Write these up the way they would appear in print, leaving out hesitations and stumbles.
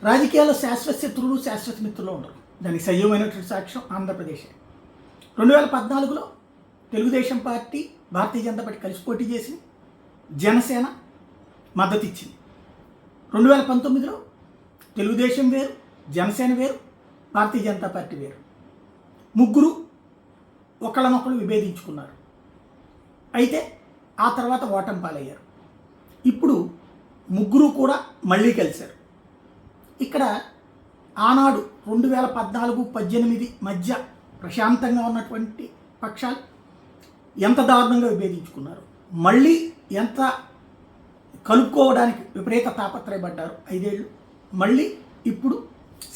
రాజకీయాల్లో శాశ్వత శత్రువులు శాశ్వత మిత్రులు ఉండరు. దానికి సజీవమైనటువంటి సాక్ష్యం ఆంధ్రప్రదేశ్. 2014లో తెలుగుదేశం పార్టీ భారతీయ జనతా పార్టీ కలిసి పోటీ చేసి జనసేన మద్దతు ఇచ్చింది. 2019లో తెలుగుదేశం వేరు, జనసేన వేరు, భారతీయ జనతా పార్టీ వేరు. ముగ్గురు ఒకళ్ళనొకళ్ళు విభేదించుకున్నారు. అయితే ఆ తర్వాత ఓటమి పాలయ్యారు. ఇప్పుడు ముగ్గురు కూడా మళ్ళీ కలిశారు. ఇక్కడ ఆనాడు 2014-18 మధ్య ప్రశాంతంగా ఉన్నటువంటి పక్షాలు ఎంత దారుణంగా విభేదించుకున్నారు, మళ్ళీ ఎంత కలుపుకోవడానికి విపరీత తాపత్రయపడ్డారు. 5 ఏళ్ళు మళ్ళీ ఇప్పుడు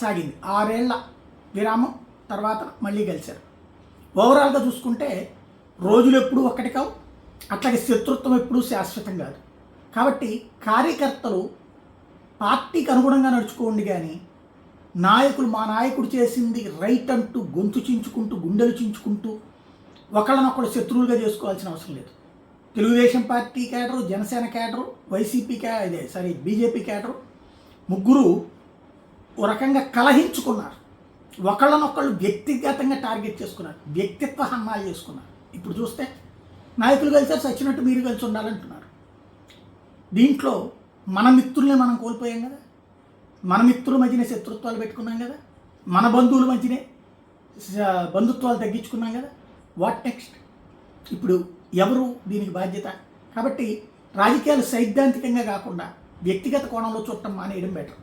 సాగింది. 6 ఏళ్ల విరామం తర్వాత మళ్ళీ కలిశారు. ఓవరాల్గా చూసుకుంటే రోజులు ఎప్పుడూ ఒక్కటి కావు, అట్లాగే శత్రుత్వం ఎప్పుడూ శాశ్వతం కాదు. కాబట్టి కార్యకర్తలు పార్టీకి అనుగుణంగా నడుచుకోండి, కానీ నాయకులు మా నాయకుడు చేసింది రైట్ అంటూ గొంతు చించుకుంటూ గుండెలు చించుకుంటూ ఒకళ్ళనొకళ్ళు శత్రువులుగా చేసుకోవాల్సిన అవసరం లేదు. Telugu Desam party cadre, Janasena cadre, YCP BJP cadre ముగ్గురు ఓ రకంగా కలహించుకున్నారు. ఒకళ్ళనొకళ్ళు వ్యక్తిగతంగా టార్గెట్ చేసుకున్నారు, వ్యక్తిత్వ హన్నాలు చేసుకున్నారు. ఇప్పుడు చూస్తే నాయకులు కలిసారు, సచ్చినట్టు మీరు కలిసి ఉండాలంటున్నారు. దీంట్లో మన మిత్రుల్ని మనం కోల్పోయాం కదా, మన మిత్రుల మధ్యనే శత్రుత్వాలు పెట్టుకున్నాం కదా, మన బంధువుల మధ్యనే బంధుత్వాలు తగ్గించుకున్నాం కదా. What next? ఇప్పుడు ఎవరు దీనికి బాధ్యత? కాబట్టి రాజకీయాలు సైద్ధాంతికంగా కాకుండా వ్యక్తిగత కోణంలో చూడటం మానేయడం బెటర్.